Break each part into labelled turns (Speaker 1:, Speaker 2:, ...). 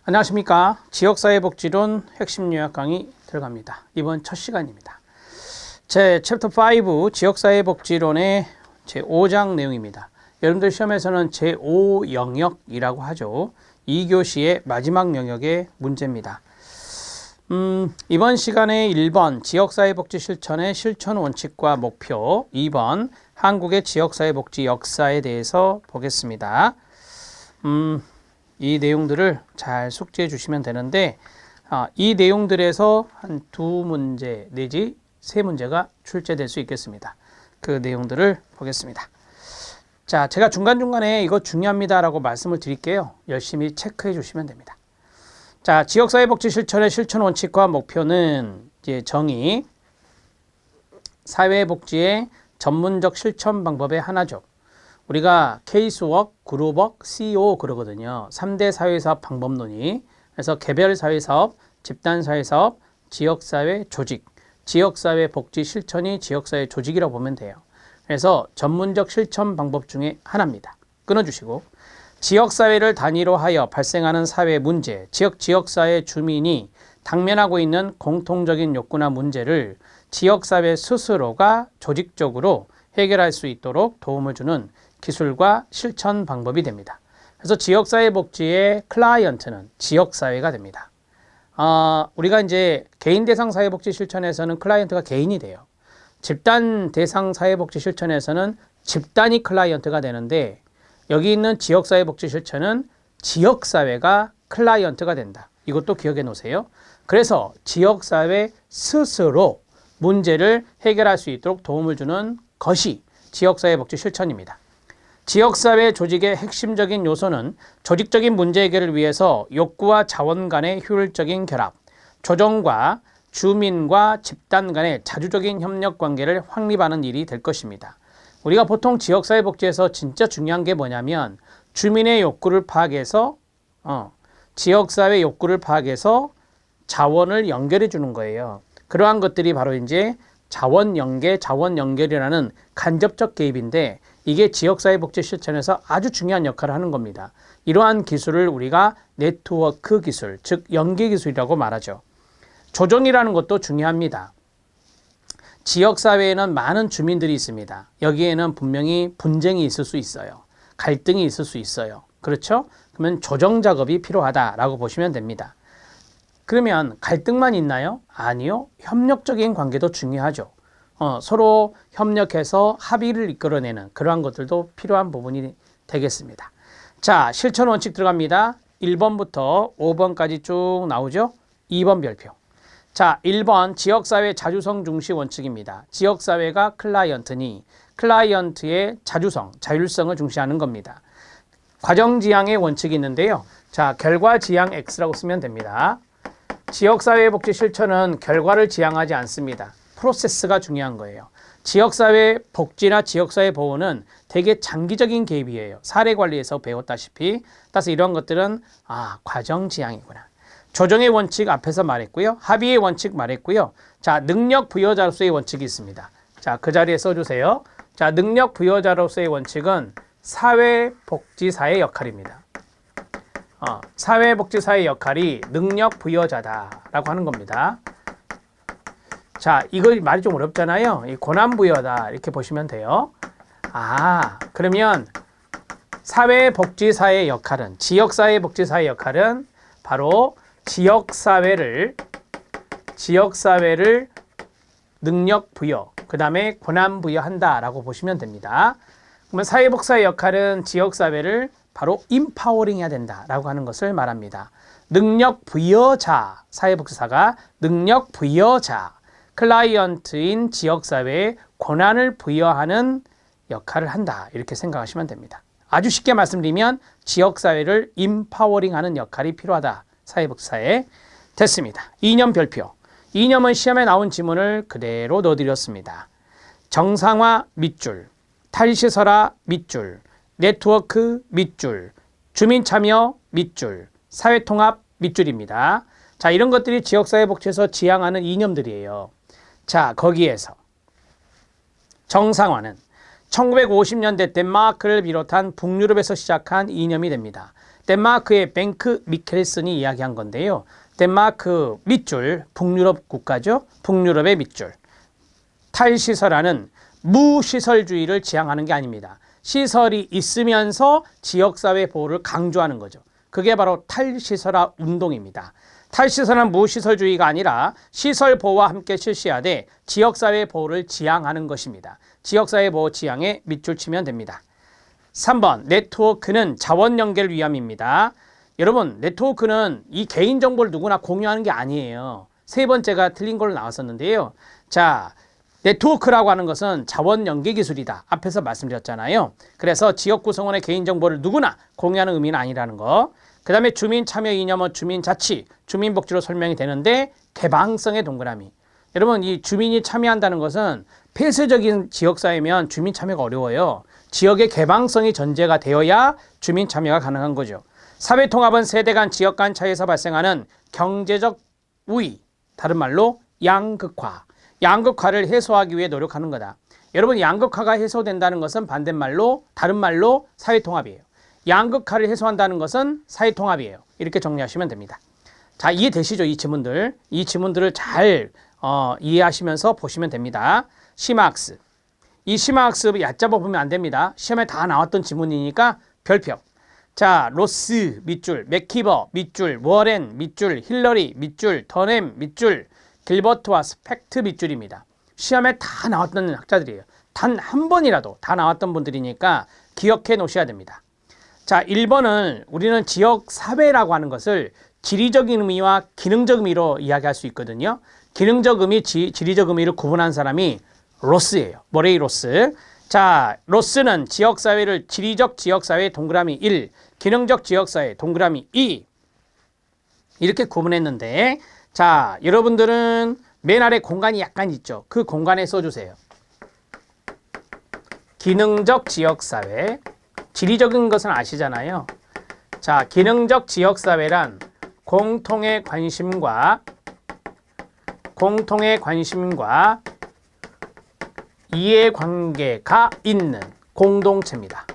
Speaker 1: 안녕하십니까. 지역사회복지론 핵심 요약 강의 들어갑니다. 이번 첫 시간입니다. 제 챕터 5 지역사회복지론의 제5장 내용입니다. 여러분들 시험에서는 제5 영역이라고 하죠. 2교시의 마지막 영역의 문제입니다. 이번 시간에 1번 지역사회복지 실천의 실천 원칙과 목표, 2번 한국의 지역사회복지 역사에 대해서 보겠습니다. 이 내용들을 잘 숙지해 주시면 되는데 이 내용들에서 한 2문제 내지 3문제가 출제될 수 있겠습니다. 그 내용들을 보겠습니다. 자, 제가 중간중간에 이거 중요합니다 라고 말씀을 드릴게요. 열심히 체크해 주시면 됩니다. 자, 지역사회복지 실천의 실천 원칙과 목표는 이제 정의, 사회복지의 전문적 실천 방법의 하나죠. 우리가 케이스워크, 그룹워크, CO 그러거든요. 3대 사회사업 방법론이. 그래서 개별 사회사업, 집단 사회사업, 지역사회 조직, 지역사회 복지 실천이 지역사회 조직이라고 보면 돼요. 그래서 전문적 실천 방법 중에 하나입니다. 끊어주시고, 지역사회를 단위로 하여 발생하는 사회 문제, 지역사회 주민이 당면하고 있는 공통적인 욕구나 문제를 지역사회 스스로가 조직적으로 해결할 수 있도록 도움을 주는 기술과 실천 방법이 됩니다. 그래서 지역사회 복지의 클라이언트는 지역사회가 됩니다. 우리가 이제 개인 대상 사회복지 실천에서는 클라이언트가 개인이 돼요. 집단 대상 사회복지 실천에서는 집단이 클라이언트가 되는데 여기 있는 지역사회 복지 실천은 지역사회가 클라이언트가 된다. 이것도 기억해 놓으세요. 그래서 지역사회 스스로 문제를 해결할 수 있도록 도움을 주는 것이 지역사회 복지 실천입니다. 지역사회 조직의 핵심적인 요소는 조직적인 문제 해결을 위해서 욕구와 자원 간의 효율적인 결합, 조정과 주민과 집단 간의 자주적인 협력 관계를 확립하는 일이 될 것입니다. 우리가 보통 지역사회 복지에서 진짜 중요한 게 뭐냐면 주민의 욕구를 파악해서 지역사회 욕구를 파악해서 자원을 연결해 주는 거예요. 그러한 것들이 바로 이제 자원 연결이라는 간접적 개입인데 이게 지역사회복지 실천에서 아주 중요한 역할을 하는 겁니다. 이러한 기술을 우리가 네트워크 기술, 즉 연계 기술이라고 말하죠. 조정이라는 것도 중요합니다. 지역사회에는 많은 주민들이 있습니다. 여기에는 분명히 분쟁이 있을 수 있어요. 갈등이 있을 수 있어요. 그렇죠? 그러면 조정 작업이 필요하다라고 보시면 됩니다. 그러면 갈등만 있나요? 아니요. 협력적인 관계도 중요하죠. 서로 협력해서 합의를 이끌어내는 그러한 것들도 필요한 부분이 되겠습니다. 자, 실천 원칙 들어갑니다. 1번부터 5번까지 쭉 나오죠. 2번 별표. 자, 1번 지역사회 자주성 중시 원칙입니다. 지역사회가 클라이언트니 클라이언트의 자주성, 자율성을 중시하는 겁니다. 과정지향의 원칙이 있는데요. 자, 결과지향 X라고 쓰면 됩니다. 지역사회 복지 실천은 결과를 지향하지 않습니다. 프로세스가 중요한 거예요. 지역사회 복지나 지역사회 보호는 되게 장기적인 개입이에요. 사례관리에서 배웠다시피. 따라서 이런 것들은 과정지향이구나. 조정의 원칙 앞에서 말했고요. 합의의 원칙 말했고요. 자, 능력 부여자로서의 원칙이 있습니다. 자, 그 자리에 써주세요. 자, 능력 부여자로서의 원칙은 사회복지사의 역할입니다. 사회복지사의 역할이 능력 부여자다라고 하는 겁니다. 자, 이거 말이 좀 어렵잖아요. 이 권한 부여다 이렇게 보시면 돼요. 그러면 사회복지사의 역할은 지역사회복지사의 역할은 바로 지역사회를 능력 부여, 그 다음에 권한 부여한다라고 보시면 됩니다. 그러면 사회복지사의 역할은 지역사회를 바로 임파워링 해야 된다라고 하는 것을 말합니다. 능력 부여자, 사회복지사가 능력 부여자, 클라이언트인 지역사회에 권한을 부여하는 역할을 한다. 이렇게 생각하시면 됩니다. 아주 쉽게 말씀드리면 지역사회를 임파워링하는 역할이 필요하다. 사회복지사에 됐습니다. 이념 별표. 이념은 시험에 나온 지문을 그대로 넣어드렸습니다. 정상화 밑줄, 탈시설화 밑줄, 네트워크 밑줄, 주민참여 밑줄, 사회통합 밑줄입니다. 자, 이런 것들이 지역사회복지에서 지향하는 이념들이에요. 자, 거기에서 정상화는 1950년대 덴마크를 비롯한 북유럽에서 시작한 이념이 됩니다. 덴마크의 뱅크 미켈슨이 이야기한 건데요. 덴마크 밑줄, 북유럽 국가죠. 북유럽의 밑줄. 탈시설하는 무시설주의를 지향하는 게 아닙니다. 시설이 있으면서 지역사회 보호를 강조하는 거죠. 그게 바로 탈시설화 운동입니다. 탈시설은 무시설주의가 아니라 시설 보호와 함께 실시하되 지역사회 보호를 지향하는 것입니다. 지역사회 보호 지향에 밑줄 치면 됩니다. 3번 네트워크는 자원 연계를 위함입니다. 여러분 네트워크는 이 개인정보를 누구나 공유하는 게 아니에요. 세 번째가 틀린 걸로 나왔었는데요. 자, 네트워크라고 하는 것은 자원 연계 기술이다. 앞에서 말씀드렸잖아요. 그래서 지역 구성원의 개인정보를 누구나 공유하는 의미는 아니라는 거. 그 다음에 주민 참여 이념은 주민자치, 주민복지로 설명이 되는데 개방성의 동그라미. 여러분 이 주민이 참여한다는 것은 폐쇄적인 지역사회면 주민 참여가 어려워요. 지역의 개방성이 전제가 되어야 주민 참여가 가능한 거죠. 사회통합은 세대 간 지역 간 차이에서 발생하는 경제적 우위, 다른 말로 양극화. 양극화를 해소하기 위해 노력하는 거다. 여러분 양극화가 해소된다는 것은 반대말로 다른 말로 사회통합이에요. 양극화를 해소한다는 것은 사회통합이에요. 이렇게 정리하시면 됩니다. 자, 이해되시죠? 이 지문들. 이 지문들을 잘 이해하시면서 보시면 됩니다. 심화학습. 이 심화학습 얕잡아 보면 안 됩니다. 시험에 다 나왔던 지문이니까 별표. 자, 로스 밑줄, 맥키버 밑줄, 워렌 밑줄, 힐러리 밑줄, 더넴 밑줄, 길버트와 스펙트 밑줄입니다. 시험에 다 나왔던 학자들이에요. 단 한 번이라도 다 나왔던 분들이니까 기억해 놓으셔야 됩니다. 자, 1번은 우리는 지역사회라고 하는 것을 지리적인 의미와 기능적 의미로 이야기할 수 있거든요. 기능적 의미, 지리적 의미를 구분한 사람이 로스예요. 머레이 로스. 자, 로스는 지역사회를 지리적 지역사회 동그라미 1, 기능적 지역사회 동그라미 2 이렇게 구분했는데 자, 여러분들은 맨 아래 공간이 약간 있죠. 그 공간에 써주세요. 기능적 지역사회. 지리적인 것은 아시잖아요. 자, 기능적 지역사회란 공통의 관심과 이해관계가 있는 공동체입니다.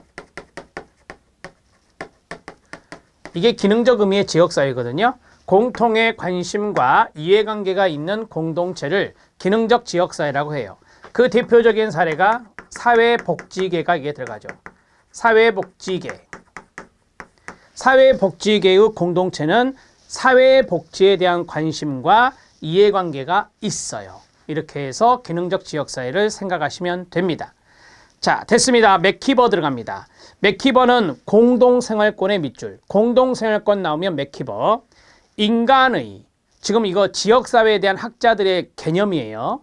Speaker 1: 이게 기능적 의미의 지역사회거든요. 공통의 관심과 이해관계가 있는 공동체를 기능적 지역사회라고 해요. 그 대표적인 사례가 사회복지계가 이게 들어가죠. 사회복지계. 사회복지계의 공동체는 사회복지에 대한 관심과 이해관계가 있어요. 이렇게 해서 기능적 지역사회를 생각하시면 됩니다. 자, 됐습니다. 맥키버 들어갑니다. 맥키버는 공동생활권의 밑줄. 공동생활권 나오면 맥키버. 인간의, 지금 이거 지역사회에 대한 학자들의 개념이에요.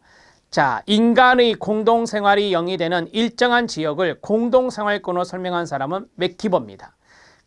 Speaker 1: 자, 인간의 공동생활이 영위되는 일정한 지역을 공동생활권으로 설명한 사람은 맥키버입니다.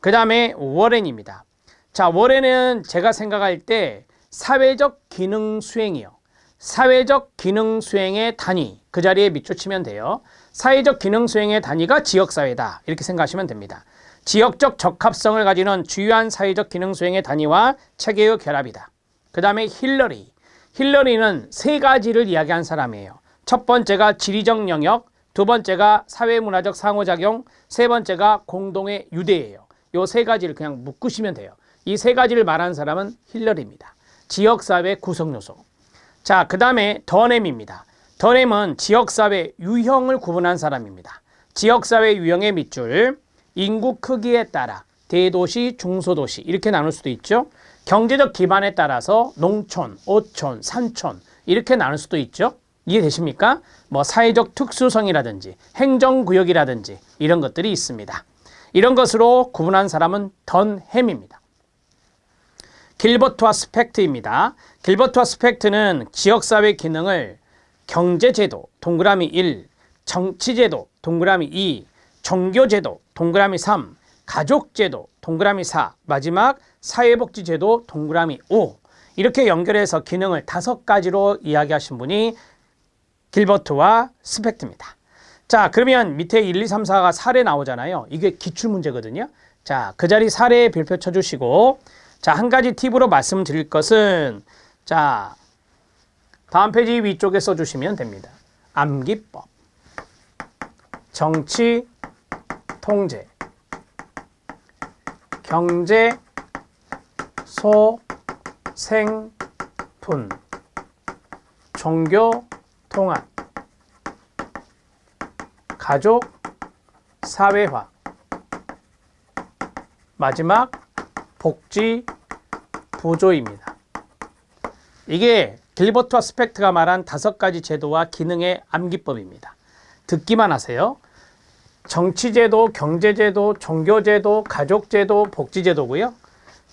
Speaker 1: 그 다음에 워렌입니다. 자, 워렌은 제가 생각할 때 사회적 기능 수행이요. 사회적 기능 수행의 단위, 그 자리에 밑줄 치면 돼요. 사회적 기능 수행의 단위가 지역사회다. 이렇게 생각하시면 됩니다. 지역적 적합성을 가지는 주요한 사회적 기능 수행의 단위와 체계의 결합이다. 그 다음에 힐러리. 힐러리는 세 가지를 이야기한 사람이에요. 첫 번째가 지리적 영역, 두 번째가 사회문화적 상호작용, 세 번째가 공동의 유대예요. 이 세 가지를 그냥 묶으시면 돼요. 이 세 가지를 말하는 사람은 힐러리입니다. 지역사회 구성요소. 자, 그 다음에 더넴입니다. 더넴은 지역사회 유형을 구분한 사람입니다. 지역사회 유형의 밑줄, 인구 크기에 따라 대도시, 중소도시 이렇게 나눌 수도 있죠. 경제적 기반에 따라서 농촌, 어촌, 산촌 이렇게 나눌 수도 있죠. 이해되십니까? 뭐 사회적 특수성이라든지 행정구역이라든지 이런 것들이 있습니다. 이런 것으로 구분한 사람은 던햄입니다. 길버트와 스펙트입니다. 길버트와 스펙트는 지역사회 기능을 경제제도 동그라미 1, 정치제도 동그라미 2, 종교제도 동그라미 3, 가족제도 동그라미 4, 마지막 사회복지제도 동그라미 5 이렇게 연결해서 기능을 5가지로 이야기하신 분이 길버트와 스펙트입니다. 자, 그러면 밑에 1, 2, 3, 4가 사례 나오잖아요. 이게 기출문제거든요. 자, 그 자리 사례 별표 쳐주시고 자, 한 가지 팁으로 말씀드릴 것은 자, 다음 페이지 위쪽에 써주시면 됩니다. 암기법. 정치, 통제, 경제, 소, 생, 분, 종교, 통합, 가족, 사회화, 마지막 복지, 보조입니다. 이게 길버트와 스펙트가 말한 5가지 제도와 기능의 암기법입니다. 듣기만 하세요. 정치제도, 경제제도, 종교제도, 가족제도, 복지제도고요.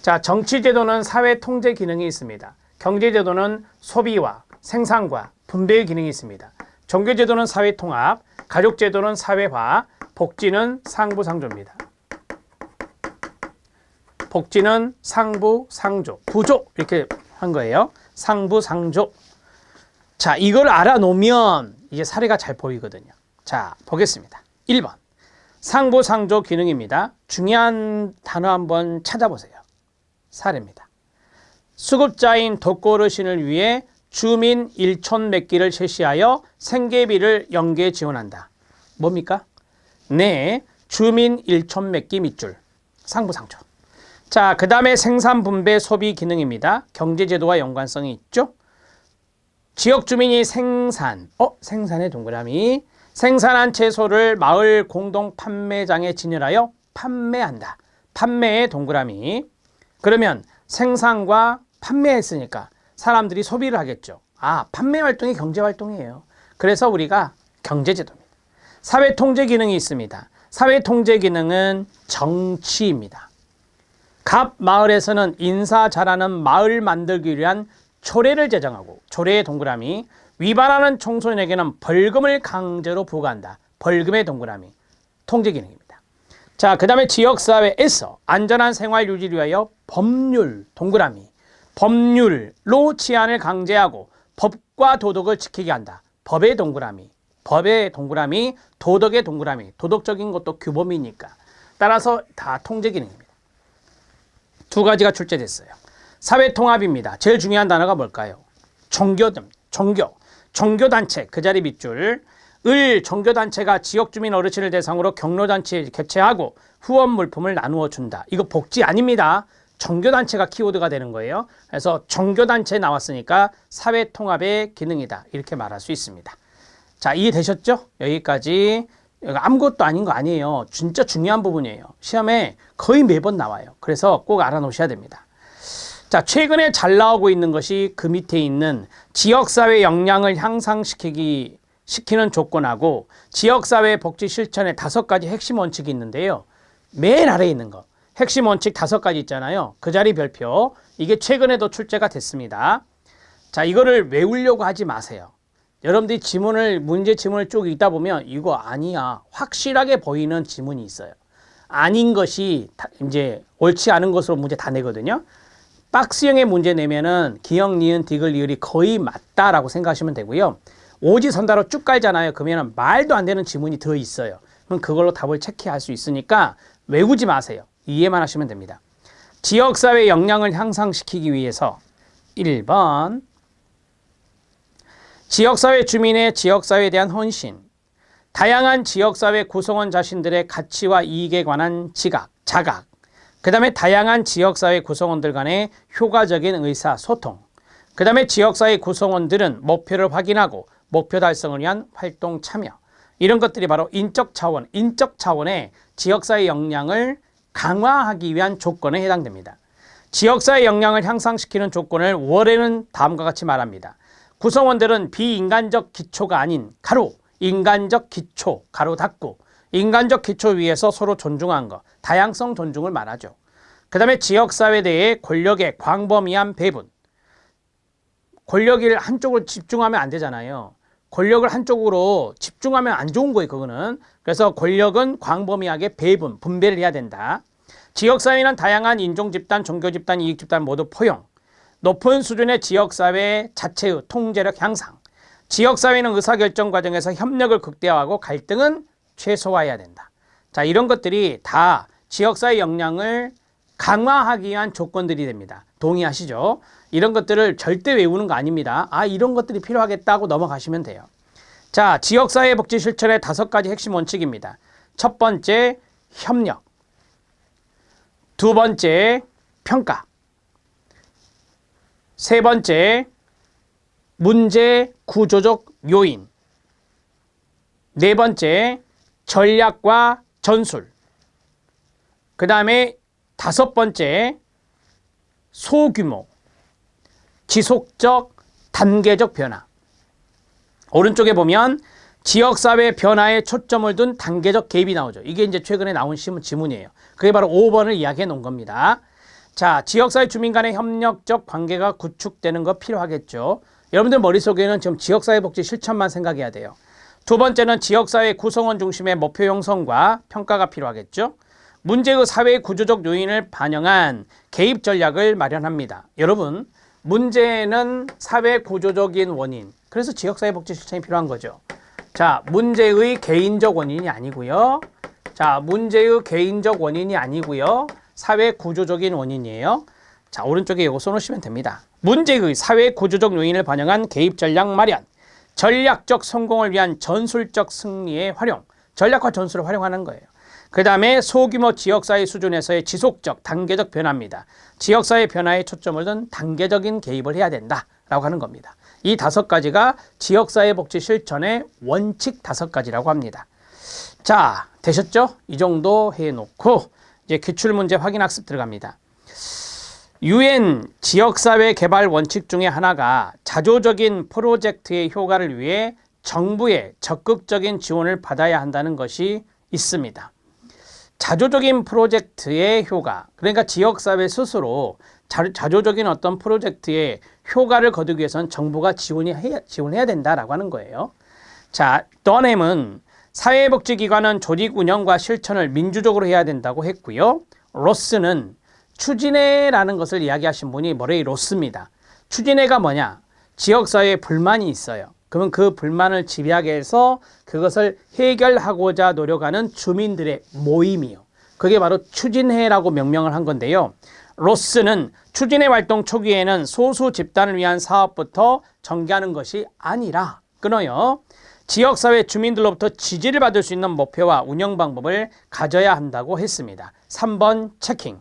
Speaker 1: 자, 정치제도는 사회 통제 기능이 있습니다. 경제제도는 소비와 생산과 분배의 기능이 있습니다. 종교제도는 사회 통합, 가족제도는 사회화, 복지는 상부상조입니다. 복지는 상부상조, 부조 이렇게 한 거예요. 상부상조. 자, 이걸 알아놓으면 이제 사례가 잘 보이거든요. 자, 보겠습니다. 1번 상부상조 기능입니다. 중요한 단어 한번 찾아보세요. 사례입니다. 수급자인 덕고르신을 위해 주민 1,100기를 제시하여 생계비를 연계 지원한다. 뭡니까? 네, 주민 1,100기 밑줄. 상부상조. 자, 그 다음에 생산분배 소비 기능입니다. 경제제도와 연관성이 있죠. 지역 주민이 생산의 동그라미. 생산한 채소를 마을 공동 판매장에 진열하여 판매한다. 판매의 동그라미. 그러면 생산과 판매했으니까 사람들이 소비를 하겠죠. 아, 판매 활동이 경제 활동이에요. 그래서 우리가 경제제도입니다. 사회통제 기능이 있습니다. 사회통제 기능은 정치입니다. 갑 마을에서는 인사 잘하는 마을 만들기 위한 조례를 제정하고, 조례의 동그라미. 위반하는 청소년에게는 벌금을 강제로 부과한다. 벌금의 동그라미. 통제 기능입니다. 자, 그 다음에 지역사회에서 안전한 생활 유지를 위하여 법률 동그라미. 법률로 치안을 강제하고 법과 도덕을 지키게 한다. 법의 동그라미. 법의 동그라미, 도덕의 동그라미. 도덕적인 것도 규범이니까. 따라서 다 통제 기능입니다. 2가지가 출제됐어요. 사회통합입니다. 제일 중요한 단어가 뭘까요? 종교단체, 그 자리 밑줄. 종교단체가 지역주민 어르신을 대상으로 경로잔치 개최하고 후원 물품을 나누어 준다. 이거 복지 아닙니다. 종교단체가 키워드가 되는 거예요. 그래서 종교단체 나왔으니까 사회통합의 기능이다. 이렇게 말할 수 있습니다. 자, 이해되셨죠? 여기까지. 아무것도 아닌 거 아니에요. 진짜 중요한 부분이에요. 시험에 거의 매번 나와요. 그래서 꼭 알아놓으셔야 됩니다. 자, 최근에 잘 나오고 있는 것이 그 밑에 있는 지역사회 역량을 향상시키는 조건하고 지역사회 복지 실천의 5가지 핵심 원칙이 있는데요. 맨 아래에 있는 거. 핵심 원칙 5가지 있잖아요. 그 자리 별표. 이게 최근에도 출제가 됐습니다. 자, 이거를 외우려고 하지 마세요. 여러분들이 문제 지문을 쭉 읽다 보면 이거 아니야. 확실하게 보이는 지문이 있어요. 아닌 것이 이제 옳지 않은 것으로 문제 다 내거든요. 박스형의 문제 내면은 기역, 니은, 디귿, 리을이 거의 맞다라고 생각하시면 되고요. 오지선다로 쭉 깔잖아요. 그러면 말도 안 되는 지문이 더 있어요. 그럼 그걸로 답을 체크할 수 있으니까 외우지 마세요. 이해만 하시면 됩니다. 지역사회 역량을 향상시키기 위해서 1번 지역사회 주민의 지역사회에 대한 헌신, 다양한 지역사회 구성원 자신들의 가치와 이익에 관한 자각, 그 다음에 다양한 지역사회 구성원들 간의 효과적인 의사소통, 그 다음에 지역사회 구성원들은 목표를 확인하고 목표 달성을 위한 활동 참여, 이런 것들이 바로 인적 차원의 지역사회 역량을 강화하기 위한 조건에 해당됩니다. 지역사회 역량을 향상시키는 조건을 월에는 다음과 같이 말합니다. 구성원들은 비인간적 기초가 아닌 인간적 기초, 가로 닫고, 인간적 기초 위에서 서로 존중한 것, 다양성 존중을 말하죠. 그 다음에 지역사회 내의 권력의 광범위한 배분. 권력을 한쪽으로 집중하면 안 되잖아요. 권력을 한쪽으로 집중하면 안 좋은 거예요, 그거는. 그래서 권력은 광범위하게 분배를 해야 된다. 지역사회는 다양한 인종집단, 종교집단, 이익집단 모두 포용. 높은 수준의 지역사회 자체의 통제력 향상. 지역사회는 의사결정 과정에서 협력을 극대화하고 갈등은 최소화해야 된다. 자, 이런 것들이 다 지역사회 역량을 강화하기 위한 조건들이 됩니다. 동의하시죠? 이런 것들을 절대 외우는 거 아닙니다. 아, 이런 것들이 필요하겠다고 넘어가시면 돼요. 자, 지역사회 복지 실천의 5가지 핵심 원칙입니다. 첫 번째, 협력. 두 번째, 평가. 세 번째, 문제 구조적 요인. 네 번째, 전략과 전술. 그 다음에 5번째, 소규모, 지속적, 단계적 변화. 오른쪽에 보면 지역사회 변화에 초점을 둔 단계적 개입이 나오죠. 이게 이제 최근에 나온 지문이에요. 그게 바로 5번을 이야기해 놓은 겁니다. 자, 지역사회 주민 간의 협력적 관계가 구축되는 거 필요하겠죠. 여러분들 머릿속에는 지금 지역사회 복지 실천만 생각해야 돼요. 두 번째는 지역사회 구성원 중심의 목표 형성과 평가가 필요하겠죠. 문제의 사회 구조적 요인을 반영한 개입 전략을 마련합니다. 여러분, 문제는 사회 구조적인 원인, 그래서 지역사회 복지 실천이 필요한 거죠. 자, 문제의 개인적 원인이 아니고요. 자, 문제의 개인적 원인이 아니고요. 사회 구조적인 원인이에요. 자, 오른쪽에 이거 써놓으시면 됩니다. 문제의 사회 구조적 요인을 반영한 개입 전략 마련, 전략적 성공을 위한 전술적 승리의 활용, 전략과 전술을 활용하는 거예요. 그 다음에 소규모 지역사회 수준에서의 지속적, 단계적 변화입니다. 지역사회 변화에 초점을 둔 단계적인 개입을 해야 된다라고 하는 겁니다. 이 5가지가 지역사회 복지 실천의 원칙 5가지라고 합니다. 자, 되셨죠? 이 정도 해놓고 이제 기출문제 확인학습 들어갑니다. UN 지역사회 개발 원칙 중에 하나가 자조적인 프로젝트의 효과를 위해 정부의 적극적인 지원을 받아야 한다는 것이 있습니다. 자조적인 프로젝트의 효과, 그러니까 지역사회 스스로 자조적인 어떤 프로젝트의 효과를 거두기 위해서는 정부가 지원해야 된다라고 하는 거예요. 자, 더넴은 사회복지기관은 조직 운영과 실천을 민주적으로 해야 된다고 했고요. 로스는 추진회라는 것을 이야기하신 분이 머레이 로스입니다. 추진회가 뭐냐? 지역사회에 불만이 있어요. 그러면 그 불만을 집약해 해서 그것을 해결하고자 노력하는 주민들의 모임이요. 그게 바로 추진회라고 명명을 한 건데요. 로스는 추진회 활동 초기에는 소수 집단을 위한 사업부터 전개하는 것이 아니라 끊어요. 지역사회 주민들로부터 지지를 받을 수 있는 목표와 운영 방법을 가져야 한다고 했습니다. 3번 체킹.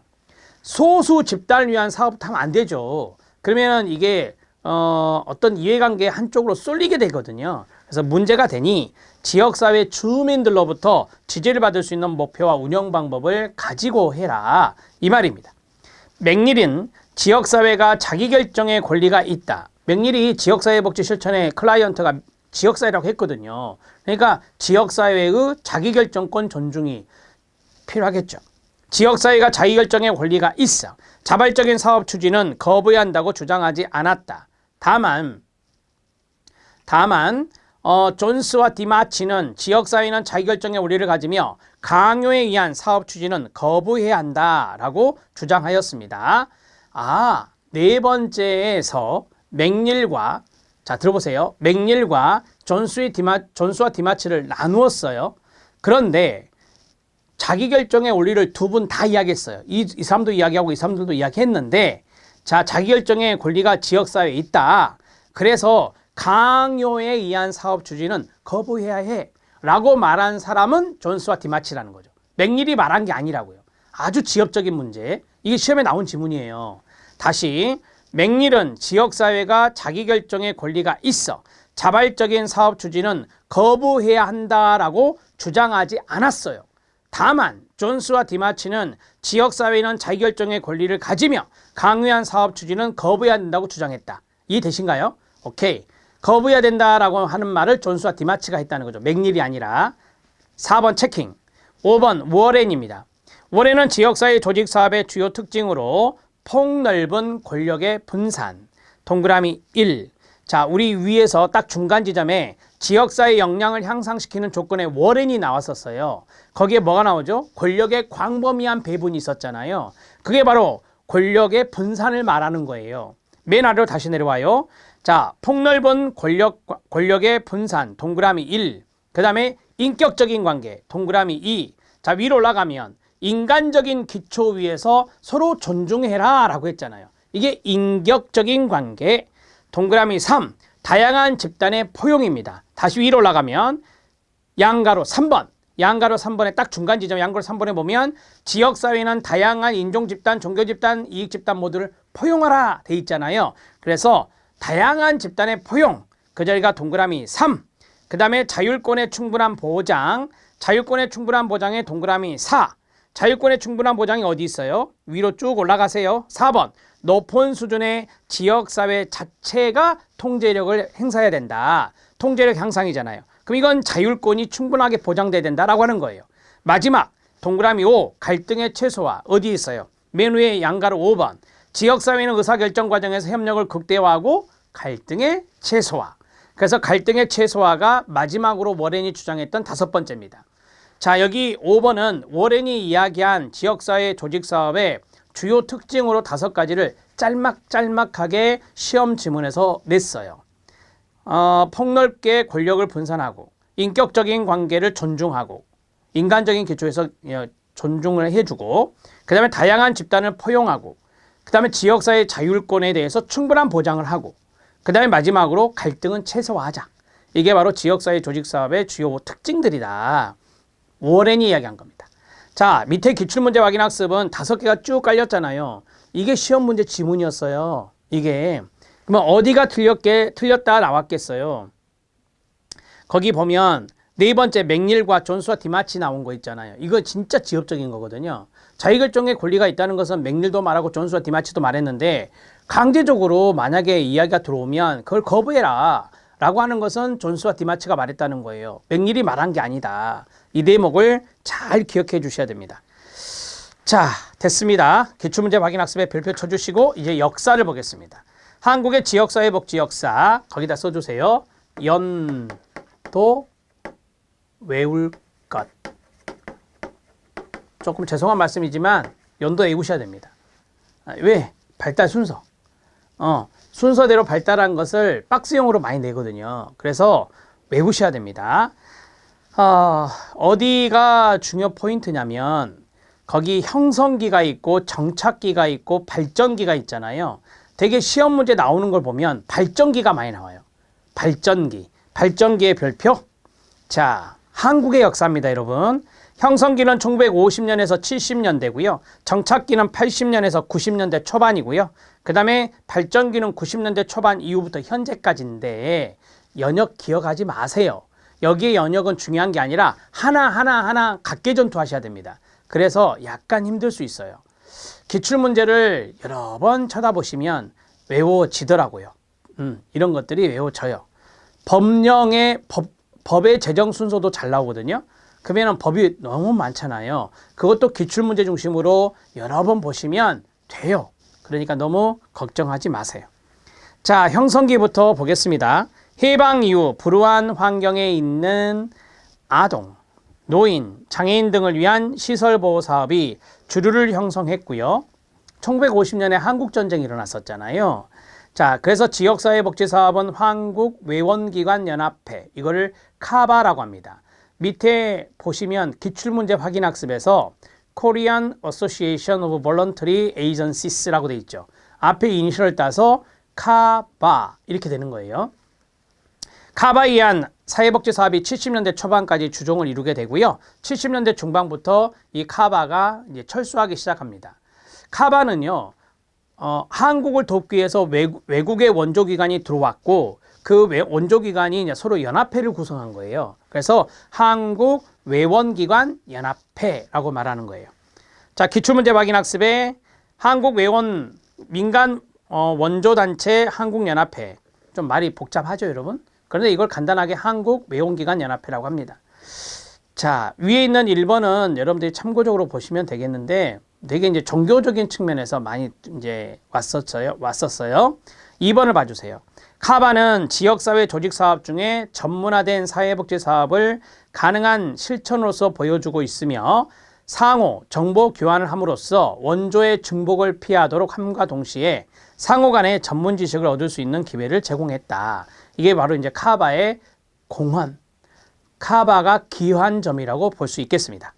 Speaker 1: 소수 집단을 위한 사업부터 하면 안 되죠. 그러면 이게 어떤 이해관계 한쪽으로 쏠리게 되거든요. 그래서 문제가 되니 지역사회 주민들로부터 지지를 받을 수 있는 목표와 운영 방법을 가지고 해라, 이 말입니다. 맥닐은 지역사회가 자기결정의 권리가 있다. 맥닐이 지역사회 복지 실천의 클라이언트가 지역사회라고 했거든요. 그러니까 지역사회의 자기결정권 존중이 필요하겠죠. 지역사회가 자기결정의 권리가 있어 자발적인 사업 추진은 거부해야 한다고 주장하지 않았다. 다만 존스와 디마치는 지역사회는 자기결정의 권리를 가지며 강요에 의한 사업 추진은 거부해야 한다라고 주장하였습니다. 네 번째에서 맥닐과, 자 들어보세요. 맥닐과 존스와 디마치를 나누었어요. 그런데 자기결정의 원리를 두 분 다 이야기했어요. 이 사람도 이야기하고 이 사람들도 이야기했는데, 자, 자기결정의 권리가 지역사회에 있다. 그래서 강요에 의한 사업 추진은 거부해야 해 라고 말한 사람은 존스와 디마치라는 거죠. 맥닐이 말한 게 아니라고요. 아주 지엽적인 문제. 이게 시험에 나온 지문이에요. 다시, 맥닐은 지역사회가 자기결정의 권리가 있어 자발적인 사업 추진은 거부해야 한다라고 주장하지 않았어요. 다만 존스와 디마치는 지역사회는 자기결정의 권리를 가지며 강요한 사업 추진은 거부해야 된다고 주장했다. 이해되신가요? 오케이. 거부해야 된다라고 하는 말을 존스와 디마치가 했다는 거죠. 맥닐이 아니라. 4번 체킹. 5번 워렌입니다. 워렌은 지역사회 조직사업의 주요 특징으로 폭넓은 권력의 분산. 동그라미 1. 자, 우리 위에서 딱 중간 지점에 지역사회 역량을 향상시키는 조건에 워렌이 나왔었어요. 거기에 뭐가 나오죠? 권력의 광범위한 배분이 있었잖아요. 그게 바로 권력의 분산을 말하는 거예요. 맨 아래로 다시 내려와요. 자, 폭넓은 권력의 분산, 동그라미 1. 그 다음에 인격적인 관계, 동그라미 2. 자, 위로 올라가면 인간적인 기초 위에서 서로 존중해라 라고 했잖아요. 이게 인격적인 관계, 동그라미 3. 다양한 집단의 포용입니다. 다시 위로 올라가면 양가로 3번. 양가로 3번에 딱 중간 지점 양가로 3번에 보면 지역사회는 다양한 인종집단, 종교집단, 이익집단 모두를 포용하라 돼 있잖아요. 그래서 다양한 집단의 포용, 그 자리가 동그라미 3. 그 다음에 자율권의 충분한 보장, 자율권의 충분한 보장에 동그라미 4. 자율권의 충분한 보장이 어디 있어요? 위로 쭉 올라가세요. 4번. 높은 수준의 지역사회 자체가 통제력을 행사해야 된다. 통제력 향상이잖아요. 그럼 이건 자율권이 충분하게 보장돼야 된다라고 하는 거예요. 마지막 동그라미 5. 갈등의 최소화 어디 있어요? 맨 위에 양가로 5번. 지역사회는 의사결정 과정에서 협력을 극대화하고 갈등의 최소화. 그래서 갈등의 최소화가 마지막으로 워렌이 주장했던 5번째입니다. 자, 여기 5번은 워렌이 이야기한 지역사회 조직사업의 주요 특징으로 5가지를 짤막짤막하게 시험 지문에서 냈어요. 폭넓게 권력을 분산하고 인격적인 관계를 존중하고 인간적인 기초에서 존중을 해주고 그 다음에 다양한 집단을 포용하고 그 다음에 지역사회 자율권에 대해서 충분한 보장을 하고 그 다음에 마지막으로 갈등은 최소화하자. 이게 바로 지역사회 조직사업의 주요 특징들이다. 워렌이 이야기한 겁니다. 자, 밑에 기출문제 확인학습은 5개가 쭉 깔렸잖아요. 이게 시험 문제 지문이었어요. 이게 그러면 어디가 틀렸다 나왔겠어요. 거기 보면 네 번째 맥닐과 존스와 디마치 나온 거 있잖아요. 이거 진짜 지엽적인 거거든요. 자기결정의 권리가 있다는 것은 맥닐도 말하고 존스와 디마치도 말했는데 강제적으로 만약에 이야기가 들어오면 그걸 거부해라 라고 하는 것은 존스와 디마치가 말했다는 거예요. 맥닐이 말한 게 아니다. 이 대목을 잘 기억해 주셔야 됩니다. 자, 됐습니다. 기출문제 확인학습에 별표 쳐주시고 이제 역사를 보겠습니다. 한국의 지역사회복지 역사 거기다 써주세요. 연도 외울 것. 조금 죄송한 말씀이지만 연도 외우셔야 됩니다. 왜? 발달 순서. 순서대로 발달한 것을 박스형으로 많이 내거든요. 그래서 외우셔야 됩니다. 어디가 중요 포인트냐면 거기 형성기가 있고 정착기가 있고 발전기가 있잖아요. 되게 시험 문제 나오는 걸 보면 발전기가 많이 나와요. 발전기의 별표. 자, 한국의 역사입니다, 여러분. 형성기는 1950년에서 70년대고요. 정착기는 80년에서 90년대 초반이고요. 그 다음에 발전기는 90년대 초반 이후부터 현재까지인데 연역 기억하지 마세요. 여기에 연역은 중요한 게 아니라 하나 각계전투하셔야 됩니다. 그래서 약간 힘들 수 있어요. 기출문제를 여러 번 쳐다보시면 외워지더라고요. 이런 것들이 외워져요. 법의 제정 순서도 잘 나오거든요. 그러면 법이 너무 많잖아요. 그것도 기출문제 중심으로 여러 번 보시면 돼요. 그러니까 너무 걱정하지 마세요. 자, 형성기부터 보겠습니다. 해방 이후 불우한 환경에 있는 아동, 노인, 장애인 등을 위한 시설보호 사업이 주류를 형성했고요. 1950년에 한국전쟁이 일어났었잖아요. 자, 그래서 지역사회복지사업은 한국외원기관연합회, 이거를 카바라고 합니다. 밑에 보시면 기출문제 확인학습에서 Korean Association of Voluntary Agencies라고 돼 있죠. 앞에 이니셜을 따서 카바 이렇게 되는 거예요. 카바에 의한 사회복지 사업이 70년대 초반까지 주종을 이루게 되고요. 70년대 중반부터 이 카바가 이제 철수하기 시작합니다. 카바는요, 한국을 돕기 위해서 외국의 원조기관이 들어왔고 그 원조기관이 이제 서로 연합회를 구성한 거예요. 그래서 한국외원기관연합회라고 말하는 거예요. 자, 기출문제 확인학습에 한국외원 민간 원조단체 한국연합회. 좀 말이 복잡하죠, 여러분? 그런데 이걸 간단하게 한국외원기관연합회라고 합니다. 자, 위에 있는 1번은 여러분들이 참고적으로 보시면 되겠는데 되게 이제 종교적인 측면에서 많이 이제 왔었어요. 2번을 봐주세요. 카바는 지역사회 조직사업 중에 전문화된 사회복지 사업을 가능한 실천으로서 보여주고 있으며 상호 정보 교환을 함으로써 원조의 중복을 피하도록 함과 동시에 상호 간의 전문 지식을 얻을 수 있는 기회를 제공했다. 이게 바로 이제 카바의 공헌, 카바가 기여한 점이라고 볼 수 있겠습니다.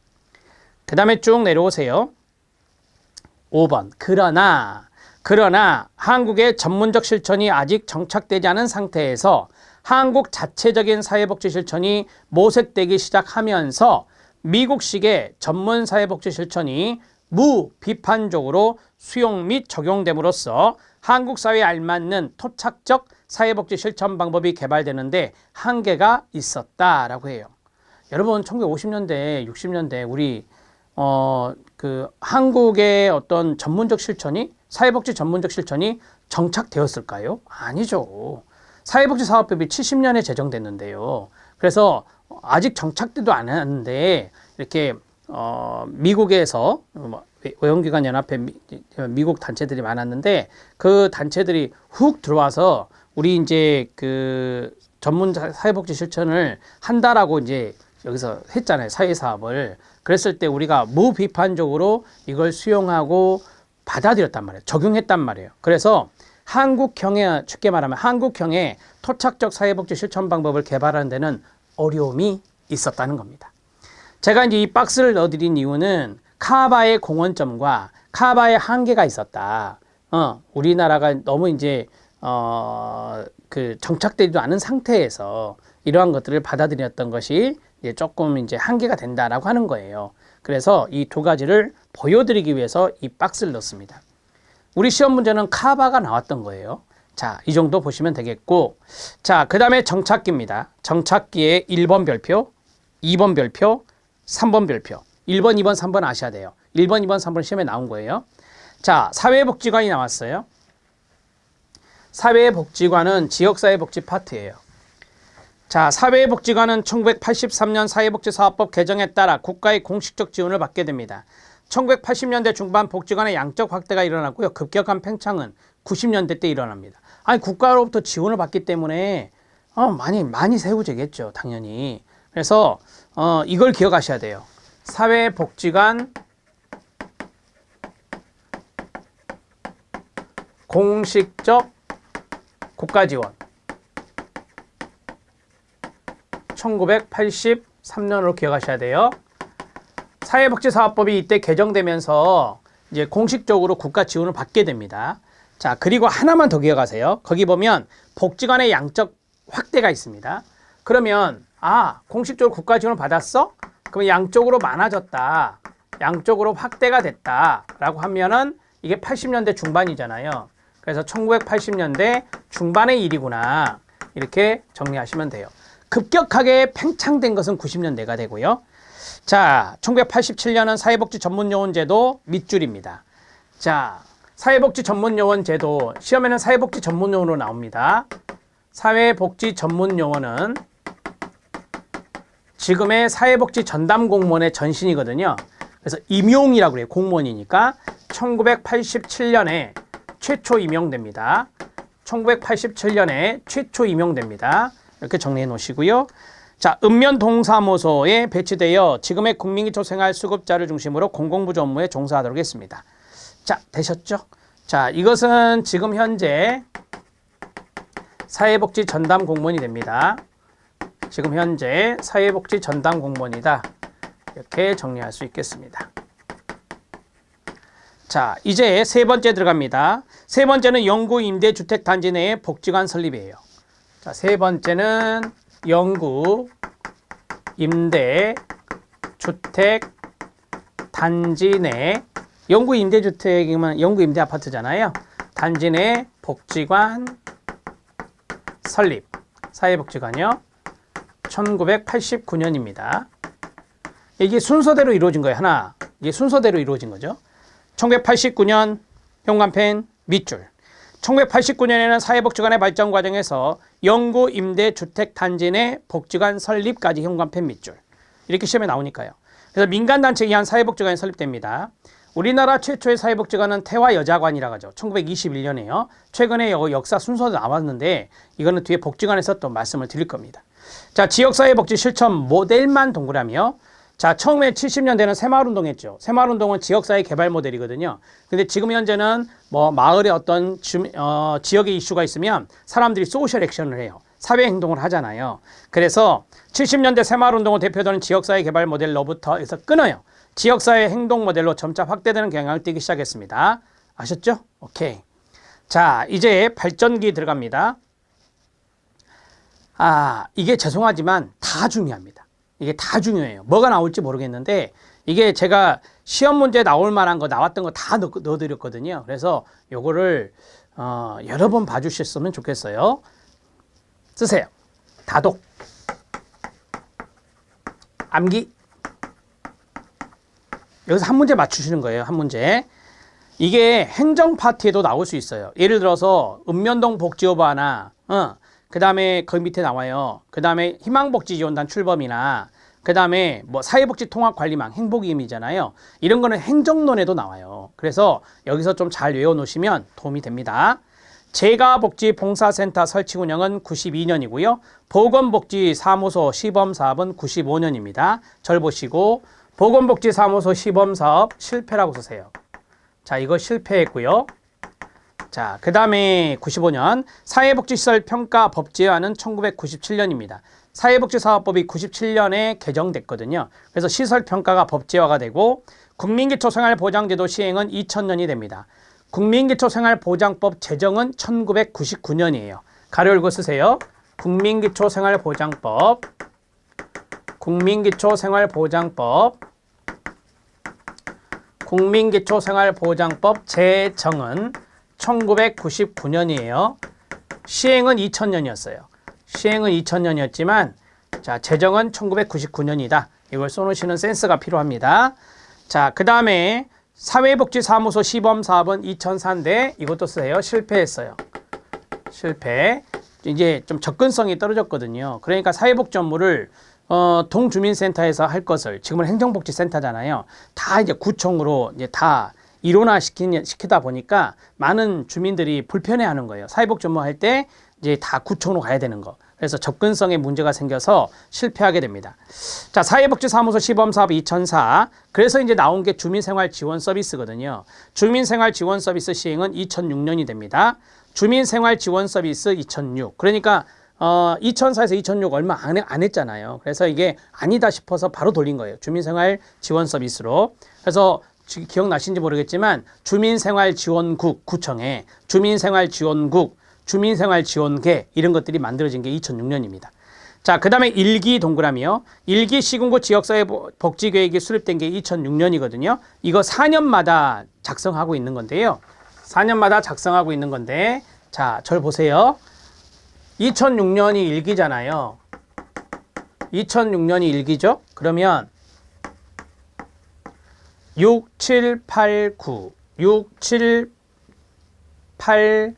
Speaker 1: 그 다음에 쭉 내려오세요. 5번. 그러나 한국의 전문적 실천이 아직 정착되지 않은 상태에서 한국 자체적인 사회복지 실천이 모색되기 시작하면서 미국식의 전문 사회복지 실천이 무비판적으로 수용 및 적용됨으로써 한국 사회에 알맞는 토착적 사회복지 실천 방법이 개발되는데 한계가 있었다라고 해요. 여러분 1950년대, 60년대 우리 한국의 어떤 전문적 실천이 사회복지 전문적 실천이 정착되었을까요? 아니죠. 사회복지 사업법이 70년에 제정됐는데요. 그래서 아직 정착되도 않았는데 이렇게 미국에서 외형기관 연합회 미국 단체들이 많았는데 그 단체들이 훅 들어와서 우리 이제 그 전문 사회복지 실천을 한다라고 이제 여기서 했잖아요. 사회사업을. 그랬을 때 우리가 무비판적으로 이걸 수용하고 받아들였단 말이에요. 적용했단 말이에요. 그래서 한국형의, 쉽게 말하면 한국형의 토착적 사회복지 실천 방법을 개발하는 데는 어려움이 있었다는 겁니다. 제가 이제 이 박스를 넣어드린 이유는 카바의 공헌점과 카바의 한계가 있었다. 우리나라가 너무 이제 그 정착되지도 않은 상태에서 이러한 것들을 받아들였던 것이 이제 조금 이제 한계가 된다라고 하는 거예요. 그래서 이 두 가지를 보여드리기 위해서 이 박스를 넣습니다. 우리 시험 문제는 카바가 나왔던 거예요. 자, 이 정도 보시면 되겠고, 자, 그 다음에 정착기입니다. 정착기의 1번 별표, 2번 별표, 3번 별표. 1번, 2번, 3번 아셔야 돼요. 1번, 2번, 3번 시험에 나온 거예요. 자, 사회복지관이 나왔어요. 사회복지관은 지역사회복지 파트예요. 자, 사회복지관은 1983년 사회복지사업법 개정에 따라 국가의 공식적 지원을 받게 됩니다. 1980년대 중반 복지관의 양적 확대가 일어났고요. 급격한 팽창은 90년대 때 일어납니다. 아니, 국가로부터 지원을 받기 때문에 많이 세워지겠죠, 당연히. 그래서 이걸 기억하셔야 돼요. 사회복지관 공식적 국가지원 1983년으로 기억하셔야 돼요. 사회복지사업법이 이때 개정되면서 이제 공식적으로 국가 지원을 받게 됩니다. 자, 그리고 하나만 더 기억하세요. 거기 보면 복지관의 양적 확대가 있습니다. 그러면 공식적으로 국가 지원을 받았어? 그럼 양적으로 많아졌다. 양적으로 확대가 됐다. 라고 하면은 이게 80년대 중반이잖아요. 그래서 1980년대 중반의 일이구나. 이렇게 정리하시면 돼요. 급격하게 팽창된 것은 90년대가 되고요. 자, 1987년은 사회복지 전문요원제도 밑줄입니다. 자, 사회복지 전문요원제도 시험에는 사회복지 전문요원으로 나옵니다. 사회복지 전문요원은 지금의 사회복지 전담공무원의 전신이거든요. 그래서 임용이라고 그래요. 공무원이니까 1987년에 최초 임용됩니다. 1987년에 최초 임용됩니다. 이렇게 정리해 놓으시고요. 자, 읍면동사무소에 배치되어 지금의 국민기초생활수급자를 중심으로 공공부조 업무에 종사하도록 했습니다. 자, 되셨죠? 자, 이것은 지금 현재 사회복지 전담 공무원이 됩니다. 지금 현재 사회복지 전담 공무원이다. 이렇게 정리할 수 있겠습니다. 자, 이제 세 번째 들어갑니다. 세 번째는 영구 임대주택 단지 내의 복지관 설립이에요. 자, 세 번째는 영구 임대 주택 단지 내 영구 임대주택이면 영구 임대 아파트잖아요. 단지 내 복지관 설립 사회복지관이요. 1989년입니다. 이게 순서대로 이루어진 거예요. 하나. 이게 순서대로 이루어진 거죠. 1989년 현관펜 밑줄. 1989년에는 사회복지관의 발전 과정에서 영구 임대주택 단지 내 복지관 설립까지 현관펜 밑줄. 이렇게 시험에 나오니까요. 그래서 민간단체에 의한 사회복지관이 설립됩니다. 우리나라 최초의 사회복지관은 태화여자관이라고 하죠. 1921년에요. 최근에 역사 순서도 나왔는데 이거는 뒤에 복지관에서 또 말씀을 드릴 겁니다. 자, 지역사회복지 실천 모델만 동그라미요. 자, 처음에 70년대는 새마을운동 했죠. 새마을운동은 지역사회 개발 모델이거든요. 근데 지금 현재는 뭐 마을에 어떤 지역의 이슈가 있으면 사람들이 소셜 액션을 해요. 사회행동을 하잖아요. 그래서 70년대 새마을운동을 대표되는 지역사회 개발 모델로부터 해서 끊어요. 지역사회 행동 모델로 점차 확대되는 경향을 띠기 시작했습니다. 아셨죠? 오케이. 자, 이제 발전기 들어갑니다. 이게 죄송하지만 다 중요합니다. 이게 다 중요해요. 뭐가 나올지 모르겠는데 이게 제가 시험 문제 나올 만한 거 나왔던 거 다 넣어드렸거든요. 그래서 요거를 여러 번 봐주셨으면 좋겠어요. 쓰세요. 다독, 암기. 여기서 한 문제 맞추시는 거예요. 한 문제. 이게 행정 파트에도 나올 수 있어요. 예를 들어서 읍면동 복지후보나 그 다음에 그 밑에 나와요. 그 다음에 희망복지지원단 출범이나 그 다음에 뭐 사회복지통합관리망 행복이임이잖아요. 이런 거는 행정론에도 나와요. 그래서 여기서 좀 잘 외워놓으시면 도움이 됩니다. 재가복지봉사센터 설치 운영은 92년이고요. 보건복지사무소 시범사업은 95년입니다. 절 보시고 보건복지사무소 시범사업 실패라고 쓰세요. 자, 이거 실패했고요. 자, 그 다음에 95년 사회복지시설 평가 법제화는 1997년입니다. 사회복지사업법이 97년에 개정됐거든요. 그래서 시설평가가 법제화가 되고 국민기초생활보장제도 시행은 2000년이 됩니다. 국민기초생활보장법 제정은 1999년이에요. 가로 열고 쓰세요. 국민기초생활보장법 제정은 1999년이에요. 시행은 2000년이었어요. 시행은 2000년이었지만 자, 제정은 1999년이다. 이걸 써놓으시는 센스가 필요합니다. 자, 그 다음에 사회복지사무소 시범사업은 2004인데 이것도 쓰세요. 실패했어요. 실패. 이제 좀 접근성이 떨어졌거든요. 그러니까 사회복지 업무를 동주민센터에서 할 것을 지금은 행정복지센터잖아요. 다 이제 구청으로 이제 다 일원화시키다 보니까 많은 주민들이 불편해하는 거예요. 사회복지 업무 할 때 이제 다 구청으로 가야 되는 거. 그래서 접근성에 문제가 생겨서 실패하게 됩니다. 자, 사회복지사무소 시범사업 2004. 그래서 이제 나온 게 주민생활지원서비스거든요. 주민생활지원서비스 시행은 2006년이 됩니다. 주민생활지원서비스 2006. 그러니까 2004에서 2006 얼마 안 했잖아요. 그래서 이게 아니다 싶어서 바로 돌린 거예요. 주민생활지원서비스로. 그래서 기억나신지 모르겠지만 주민생활지원국 구청에 주민생활지원국 주민생활지원계 이런 것들이 만들어진 게 2006년입니다. 자, 그 다음에 1기 동그라미요. 1기 시군구 지역사회 복지계획이 수립된 게 2006년이거든요. 이거 4년마다 작성하고 있는 건데요. 4년마다 작성하고 있는 건데 자, 절 보세요. 2006년이 1기잖아요. 2006년이 1기죠. 그러면 6, 7, 8, 9 6, 7, 8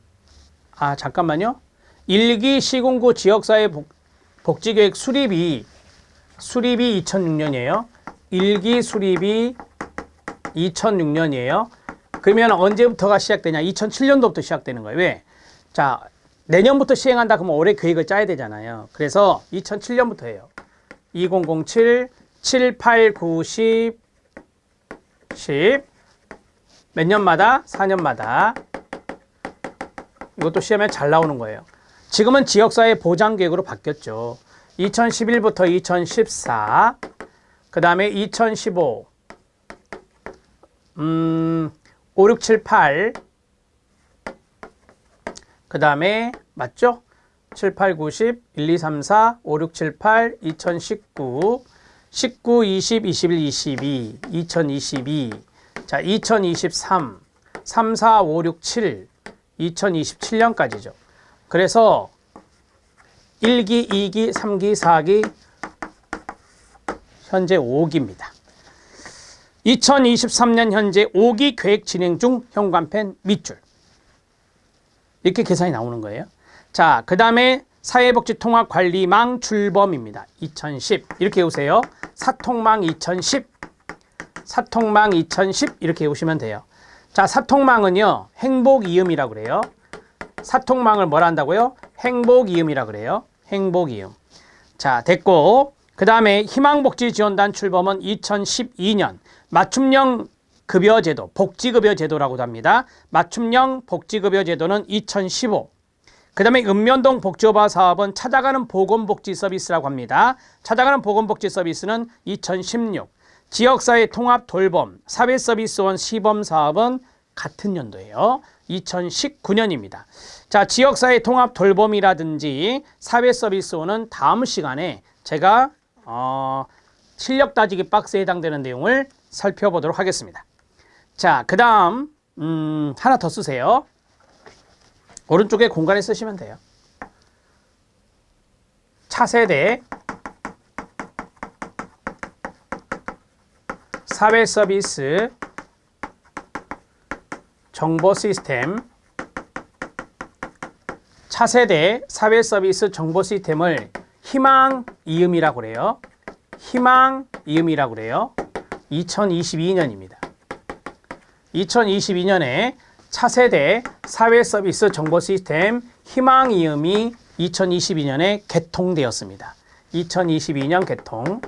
Speaker 1: 잠깐만요. 1기 시군구 지역사회 복지계획 수립이 2006년이에요. 1기 수립이 2006년이에요. 그러면 언제부터가 시작되냐? 2007년도부터 시작되는 거예요. 왜? 자, 내년부터 시행한다 그러면 올해 계획을 짜야 되잖아요. 그래서 2007년부터예요. 2007, 7, 8, 9, 10, 10. 몇 년마다? 4년마다. 이것도 시험에 잘 나오는 거예요. 지금은 지역사회 보장계획으로 바뀌었죠. 2011부터 2014, 그 다음에 2015, 5, 6, 7, 8, 그 다음에 맞죠? 7, 8, 9, 10, 1, 2, 3, 4, 5, 6, 7, 8, 2019, 19, 20, 21, 22, 2022, 자, 2023, 3, 4, 5, 6, 7, 2027년까지죠. 그래서 1기, 2기, 3기, 4기, 현재 5기입니다. 2023년 현재 5기 계획 진행 중 현관펜 밑줄. 이렇게 계산이 나오는 거예요. 자, 그 다음에 사회복지통합관리망 출범입니다. 2010 이렇게 외우세요. 사통망 2010, 사통망 2010 이렇게 외우시면 돼요. 자, 사통망은요 행복이음이라고 그래요. 사통망을 뭐라 한다고요? 행복이음이라고 그래요. 행복이음. 자, 됐고 그 다음에 희망복지지원단 출범은 2012년 맞춤형 급여제도, 복지급여제도라고도 합니다. 맞춤형 복지급여제도는 2015. 그 다음에 읍면동 복지후보 사업은 찾아가는 보건복지서비스라고 합니다. 찾아가는 보건복지서비스는 2016. 지역사회 통합 돌봄 사회서비스원 시범사업은 같은 연도예요. 2019년입니다. 자, 지역사회 통합 돌봄이라든지 사회서비스호는 다음 시간에 제가 실력 따지기 박스에 해당되는 내용을 살펴보도록 하겠습니다. 자, 그 다음 하나 더 쓰세요. 오른쪽에 공간에 쓰시면 돼요. 차세대 사회서비스 정보 시스템, 차세대 사회서비스 정보 시스템을 희망이음이라고 그래요. 희망이음이라고 그래요. 2022년입니다. 2022년에 차세대 사회서비스 정보 시스템 희망이음이 2022년에 개통되었습니다. 2022년 개통.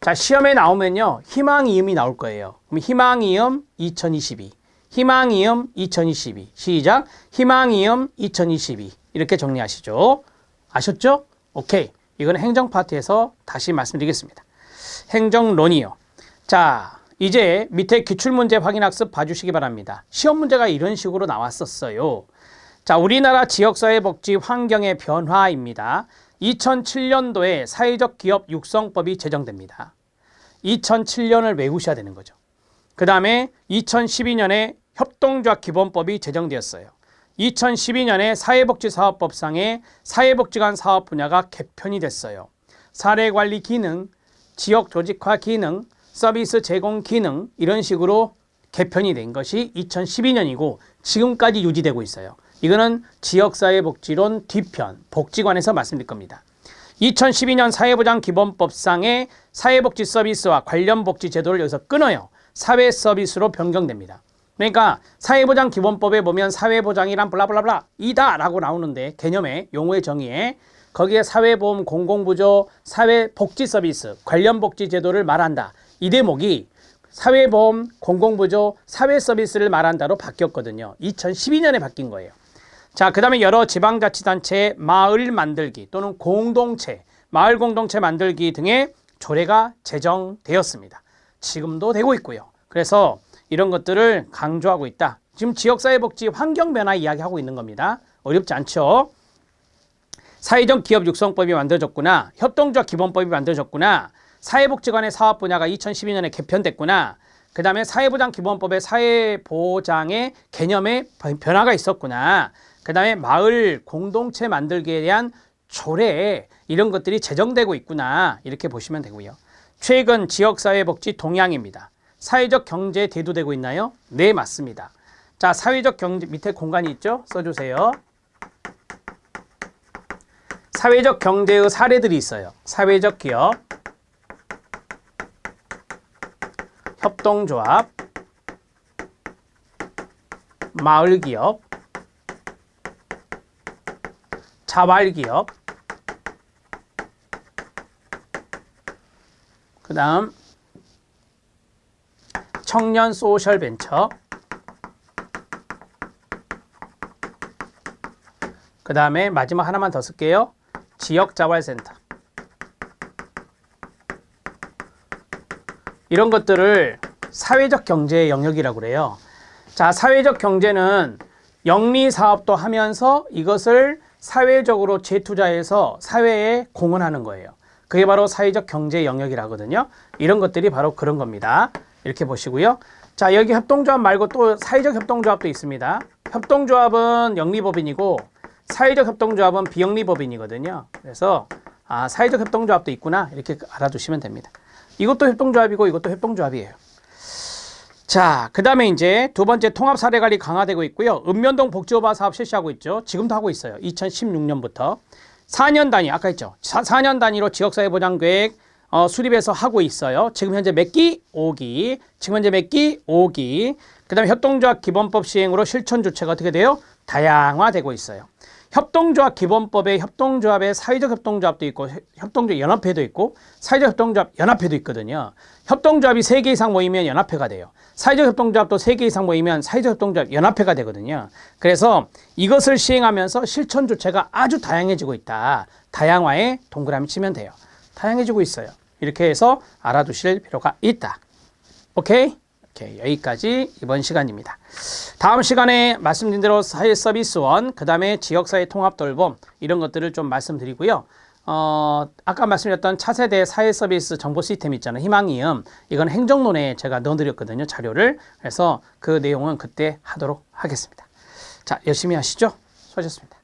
Speaker 1: 자, 시험에 나오면요, 희망이음이 나올 거예요. 그럼 희망이음 2022. 희망이음 2022. 시작. 희망이음 2022. 이렇게 정리하시죠. 아셨죠? 오케이. 이건 행정 파트에서 다시 말씀드리겠습니다. 행정론이요. 자, 이제 밑에 기출문제 확인학습 봐주시기 바랍니다. 시험 문제가 이런 식으로 나왔었어요. 자, 우리나라 지역사회복지 환경의 변화입니다. 2007년도에 사회적 기업 육성법이 제정됩니다. 2007년을 외우셔야 되는 거죠. 그 다음에 2012년에 협동조합 기본법이 제정되었어요. 2012년에 사회복지사업법상에 사회복지관 사업 분야가 개편이 됐어요. 사례관리 기능, 지역 조직화 기능, 서비스 제공 기능 이런 식으로 개편이 된 것이 2012년이고 지금까지 유지되고 있어요. 이거는 지역사회복지론 뒤편, 복지관에서 말씀드릴 겁니다. 2012년 사회보장기본법상의 사회복지 서비스와 관련 복지 제도를 여기서 끊어요. 사회서비스로 변경됩니다. 그러니까 사회보장기본법에 보면 사회보장이란 블라블라블라 이다 라고 나오는데 개념에 용어의 정의에 거기에 사회보험 공공부조 사회복지서비스 관련 복지 제도를 말한다. 이 대목이 사회보험 공공부조 사회서비스를 말한다로 바뀌었거든요. 2012년에 바뀐 거예요. 자, 그 다음에 여러 지방자치단체의 마을 만들기 또는 공동체, 마을 공동체 만들기 등의 조례가 제정되었습니다. 지금도 되고 있고요. 그래서 이런 것들을 강조하고 있다. 지금 지역사회복지 환경변화 이야기하고 있는 겁니다. 어렵지 않죠? 사회적 기업 육성법이 만들어졌구나. 협동조합 기본법이 만들어졌구나. 사회복지관의 사업 분야가 2012년에 개편됐구나. 그 다음에 사회보장기본법의 사회보장의 개념에 변화가 있었구나. 그 다음에 마을 공동체 만들기에 대한 조례 이런 것들이 제정되고 있구나. 이렇게 보시면 되고요. 최근 지역사회복지 동향입니다. 사회적 경제에 대두되고 있나요? 네, 맞습니다. 자, 사회적 경제 밑에 공간이 있죠? 써주세요. 사회적 경제의 사례들이 있어요. 사회적 기업, 협동조합, 마을기업, 자활기업, 그 다음 청년 소셜벤처, 그 다음에 마지막 하나만 더 쓸게요. 지역자활센터. 이런 것들을 사회적 경제의 영역이라고 그래요. 자, 사회적 경제는 영리사업도 하면서 이것을 사회적으로 재투자해서 사회에 공헌하는 거예요. 그게 바로 사회적 경제 영역이라 하거든요. 이런 것들이 바로 그런 겁니다. 이렇게 보시고요. 자, 여기 협동조합 말고 또 사회적 협동조합도 있습니다. 협동조합은 영리법인이고 사회적 협동조합은 비영리법인이거든요. 그래서 사회적 협동조합도 있구나 이렇게 알아두시면 됩니다. 이것도 협동조합이고 이것도 협동조합이에요. 자, 그 다음에 이제 두 번째 통합 사례관리 강화되고 있고요. 읍면동 복지호바 사업 실시하고 있죠. 지금도 하고 있어요. 2016년부터 4년 단위 아까 했죠. 4년 단위로 지역사회보장계획 수립해서 하고 있어요. 지금 현재 몇 기? 5기. 지금 현재 몇 기? 5기. 그 다음에 협동조합 기본법 시행으로 실천 주체가 어떻게 돼요? 다양화되고 있어요. 협동조합 기본법에 협동조합에 사회적 협동조합도 있고 협동조합 연합회도 있고 사회적 협동조합 연합회도 있거든요. 협동조합이 3개 이상 모이면 연합회가 돼요. 사회적 협동조합도 3개 이상 모이면 사회적 협동조합 연합회가 되거든요. 그래서 이것을 시행하면서 실천 주체가 아주 다양해지고 있다. 다양화에 동그라미 치면 돼요. 다양해지고 있어요. 이렇게 해서 알아두실 필요가 있다. 오케이? 오케이, 여기까지 이번 시간입니다. 다음 시간에 말씀드린 대로 사회서비스원, 그 다음에 지역사회 통합돌봄 이런 것들을 좀 말씀드리고요. 아까 말씀드렸던 차세대 사회서비스 정보 시스템 있잖아요. 희망이음. 이건 행정론에 제가 넣어드렸거든요. 자료를. 그래서 그 내용은 그때 하도록 하겠습니다. 자, 열심히 하시죠. 수고하셨습니다.